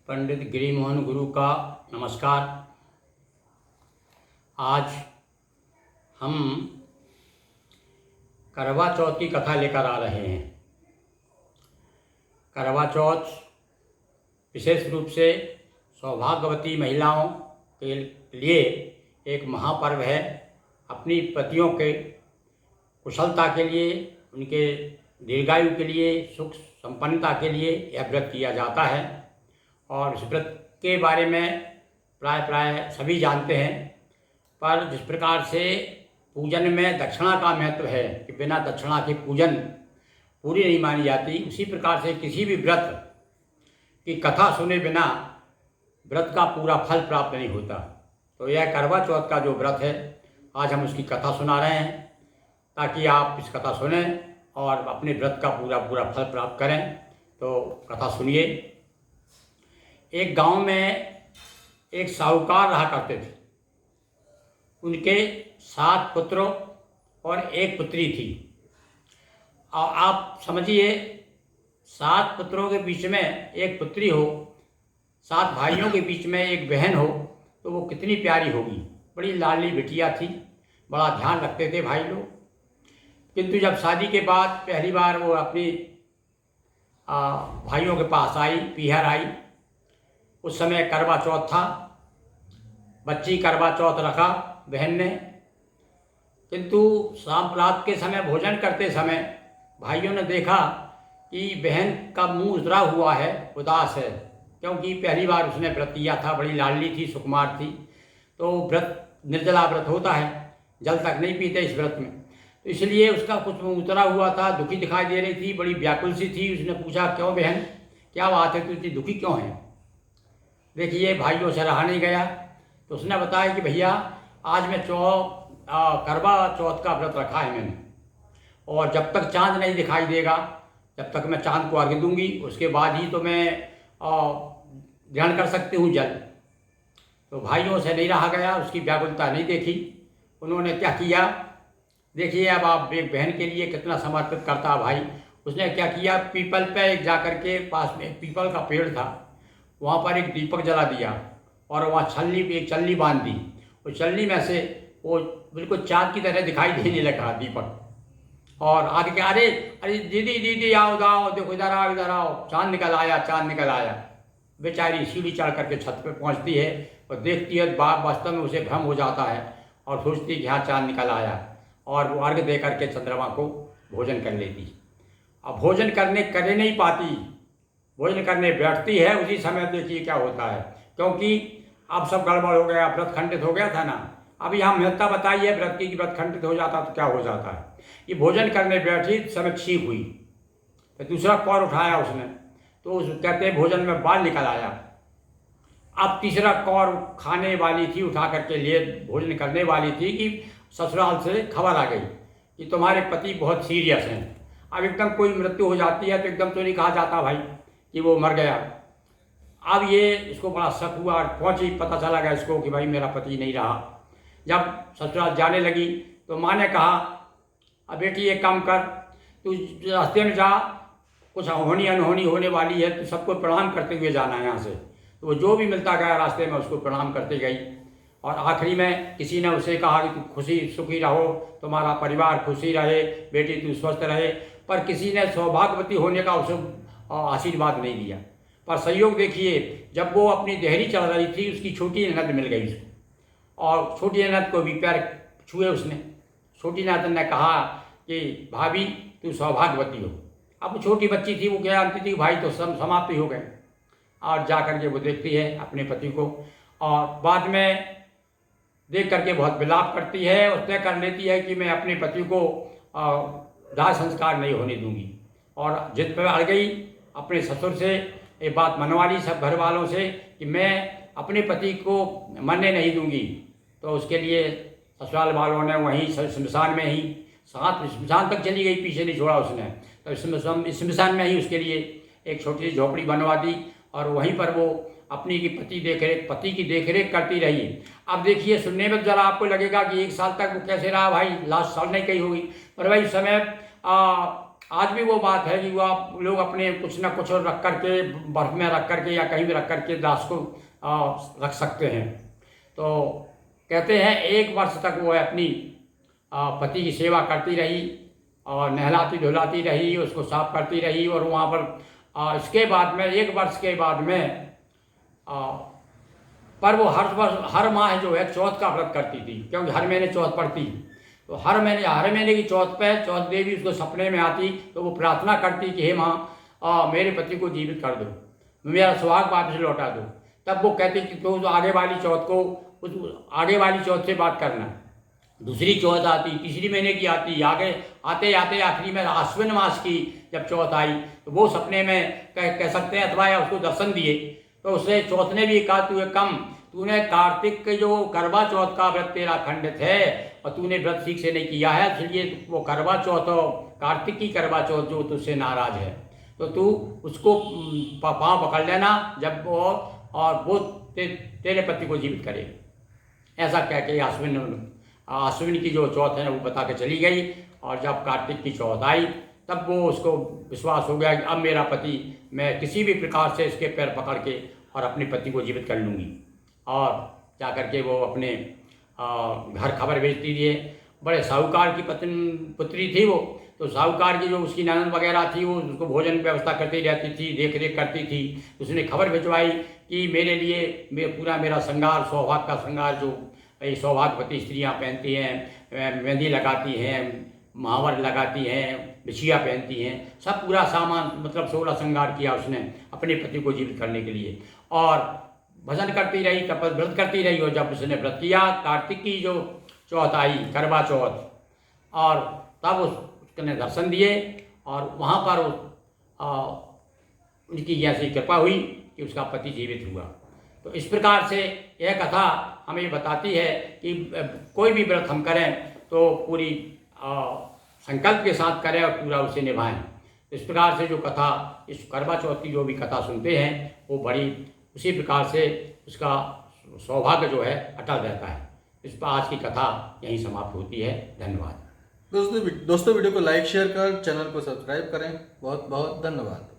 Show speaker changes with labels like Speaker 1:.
Speaker 1: पंडित गिरिमोहन गुरु का नमस्कार। आज हम करवा चौथ की कथा लेकर आ रहे हैं। करवा चौथ विशेष रूप से सौभाग्यवती महिलाओं के लिए एक महापर्व है। अपनी पतियों के कुशलता के लिए, उनके दीर्घायु के लिए, सुख संपन्नता के लिए यह व्रत किया जाता है और इस व्रत के बारे में प्राय सभी जानते हैं। पर जिस प्रकार से पूजन में दक्षिणा का महत्व है कि बिना दक्षिणा के पूजन पूरी नहीं मानी जाती, उसी प्रकार से किसी भी व्रत की कथा सुने बिना व्रत का पूरा फल प्राप्त नहीं होता। तो यह करवा चौथ का जो व्रत है, आज हम उसकी कथा सुना रहे हैं ताकि आप इस कथा सुनें और अपने व्रत का पूरा फल प्राप्त करें। तो कथा सुनिए। एक गांव में एक साहूकार रहा करते थे। उनके 7 पुत्र और 1 पुत्री थी। और आप समझिए, 7 पुत्रों के बीच में 1 पुत्री हो, 7 भाइयों के बीच में 1 बहन हो, तो वो कितनी प्यारी होगी। बड़ी लाडली बिटिया थी, बड़ा ध्यान रखते थे भाई लोग। किंतु जब शादी के बाद पहली बार वो अपनी भाइयों के पास आई, पीहर आई, उस समय करवा चौथ था। बच्ची करवा चौथ रखा बहन ने। किंतु शाम रात के समय भोजन करते समय भाइयों ने देखा कि बहन का मुंह उतरा हुआ है, उदास है, क्योंकि पहली बार उसने व्रत किया था। बड़ी लाडली थी, सुकुमार थी। तो व्रत निर्जला व्रत होता है, जल तक नहीं पीते इस व्रत में, तो इसलिए उसका कुछ मुंह उतरा हुआ था, दुखी दिखाई दे रही थी, बड़ी व्याकुल सी थी। उसने पूछा, क्यों बहन, क्या बात है, तू इतनी दुखी क्यों है? देखिए, भाइयों से रहा नहीं गया, तो उसने बताया कि भैया, आज मैं करवा चौथ का व्रत रखा है मैंने, और जब तक चांद नहीं दिखाई देगा, जब तक मैं चांद को अर्घ्य दूंगी, उसके बाद ही तो मैं ग्रहण कर सकती हूँ जल। तो भाइयों से नहीं रहा गया, उसकी व्याकुलता नहीं देखी। उन्होंने क्या किया, देखिए अब आप एक बहन के लिए कितना समर्पित करता भाई। उसने क्या किया, पीपल पे एक जाकर के पास में पीपल का पेड़ था, वहाँ पर एक दीपक जला दिया और वहाँ एक छलनी बांध दी। उस छलनी में से वो बिल्कुल चाँद की तरह दिखाई देने लगा दीपक। और आगे क्या, अरे अरे दीदी दीदी आओ आओ, देखो इधर आओ इधर आओ, चाँद निकल आया, चाँद निकल आया। बेचारी सीढ़ी चढ़ करके छत पे पहुँचती है और देखती है, वास्तव में उसे भ्रम हो जाता है और सोचती है कि हाँ चाँद निकल आया, और वो अर्घ्य दे करके चंद्रमा को भोजन कर लेती। अब भोजन कर नहीं पाती, भोजन करने बैठती है, उसी समय देखिए क्या होता है, क्योंकि अब सब गड़बड़ हो गया, व्रत खंडित हो गया था ना। अब यहाँ महत्ता बताइए व्रत की, कि व्रत खंडित हो जाता तो क्या हो जाता है। ये भोजन करने बैठी, समय छींक हुई, तो दूसरा कौर उठाया उसने, तो कहते भोजन में बाल निकल आया। अब तीसरा कौर खाने वाली थी, उठा करके लिए भोजन करने वाली थी कि ससुराल से खबर आ गई कि तुम्हारे पति बहुत सीरियस हैं। अब एकदम कोई मृत्यु हो जाती है तो एकदम तो नहीं कहा जाता भाई कि वो मर गया। अब ये इसको बड़ा शक हुआ और पहुंची, पता चला गया इसको कि भाई मेरा पति नहीं रहा। जब ससुराल जाने लगी तो माँ ने कहा, अब बेटी एक काम कर, तू रास्ते में जा, कुछ होनी अनहोनी होने वाली है, तो सबको प्रणाम करते हुए जाना है यहाँ से। तो वो जो भी मिलता गया रास्ते में उसको प्रणाम करते गई। और आखिरी में किसी ने उसे कहा कि तू खुशी सुखी रहो, तुम्हारा परिवार खुशी रहे, बेटी तू स्वस्थ रहे। पर किसी ने सौभाग्यवती होने का उसे आशीर्वाद नहीं दिया। पर संयोग देखिए, जब वो अपनी देहरी चल रही थी, उसकी छोटी ननद मिल गई उसको, और छोटी ननद को भी पैर छुए उसने। छोटी ननद ने कहा कि भाभी तू सौभाग्यवती हो। अब वो छोटी बच्ची थी, वो क्या जानती थी भाई तो समाप्त ही हो गए। और जा करके वो देखती है अपने पति को, और बाद में देख करके बहुत विलाप करती है और तय कर लेती है कि मैं अपने पति को दाह संस्कार नहीं होने दूंगी। और जिद पर अड़ गई, अपने ससुर से ये बात मनवा ली, सब घर वालों से, कि मैं अपने पति को मरने नहीं दूंगी। तो उसके लिए ससुराल वालों ने वहीं शमशान में ही, साथ शमशान तक चली गई, पीछे नहीं छोड़ा उसने। तो शमशान में ही उसके लिए एक छोटी सी झोपड़ी बनवा दी और वहीं पर वो अपनी की पति की देखरेख करती रही। अब देखिए, सुनने में जरा आपको लगेगा कि 1 साल तक वो कैसे रहा भाई, लास्ट साल नहीं कही होगी, पर भाई उस समय आज भी वो बात है कि वो आप लोग अपने कुछ ना कुछ रख करके, बर्फ में रख करके या कहीं भी रख करके दास को रख सकते हैं। तो कहते हैं 1 वर्ष तक वो अपनी पति की सेवा करती रही और नहलाती धुलाती रही, उसको साफ करती रही। और वहाँ पर इसके बाद में 1 वर्ष के बाद में पर वो हर माह जो है चौथ का व्रत करती थी, क्योंकि हर महीने चौथ पड़ती। तो हर महीने की चौथ पे चौथ देवी उसको सपने में आती, तो वो प्रार्थना करती कि हे माँ, मेरे पति को जीवित कर दो, मेरा सुहाग वापस लौटा दो। तब वो कहती कि तो आगे वाली चौथ को, उस आगे वाली चौथ से बात करना। दूसरी चौथ आती, तीसरी महीने की आती, आगे आते आते आखिरी में आश्विन मास की जब चौथ आई, तो वो सपने में कह सकते हैं अथवा या उसको दर्शन दिए। तो उससे चौथ ने भी कहा तूने कार्तिक के जो करवा चौथ का व्रत तेरा खंडित है और तूने व्रत ठीक से नहीं किया है, इसलिए वो करवा चौथ, कार्तिक की करवा चौथ जो तुझसे नाराज है, तो तू उसको पाँव पकड़ लेना जब वो, और वो तेरे पति को जीवित करे। ऐसा कह के अश्विन की जो चौथ है वो बता के चली गई। और जब कार्तिक की चौथ आई तब वो उसको विश्वास हो गया कि अब मेरा पति, मैं किसी भी प्रकार से इसके पैर पकड़ के और अपने पति को जीवित कर लूँगी। और जा करके वो अपने घर खबर भेजती थी। बड़े साहूकार की पुत्री थी वो, तो साहूकार की जो उसकी ननद वगैरह थी वो उसको भोजन की व्यवस्था करती रहती थी, देख रेख करती थी। उसने खबर भिजवाई कि मेरे लिए मेरा श्रृंगार, सौभाग्य का श्रृंगार जो सौभाग्यवती स्त्रियाँ पहनती हैं, मेहंदी लगाती हैं, महावर लगाती हैं, बिछिया पहनती हैं, सब पूरा सामान, मतलब 16 श्रृंगार किया उसने अपने पति को जीवित करने के लिए। और भजन करती रही, तपस्या व्रत करती रही। और जब उसने व्रत किया, कार्तिक की जो चौथ आई, करवा चौथ, और तब उसने दर्शन दिए और वहाँ पर उनकी ऐसी कृपा हुई कि उसका पति जीवित हुआ। तो इस प्रकार से यह कथा हमें बताती है कि कोई भी व्रत हम करें तो पूरी संकल्प के साथ करें और पूरा उसे निभाएं। इस प्रकार से जो कथा, इस करवा चौथ की जो भी कथा सुनते हैं वो बड़ी उसी प्रकार से उसका सौभाग्य जो है अटल रहता है। इस पर आज की कथा यहीं समाप्त होती है। धन्यवाद।
Speaker 2: दोस्तों वीडियो को लाइक शेयर कर चैनल को सब्सक्राइब करें। बहुत बहुत धन्यवाद।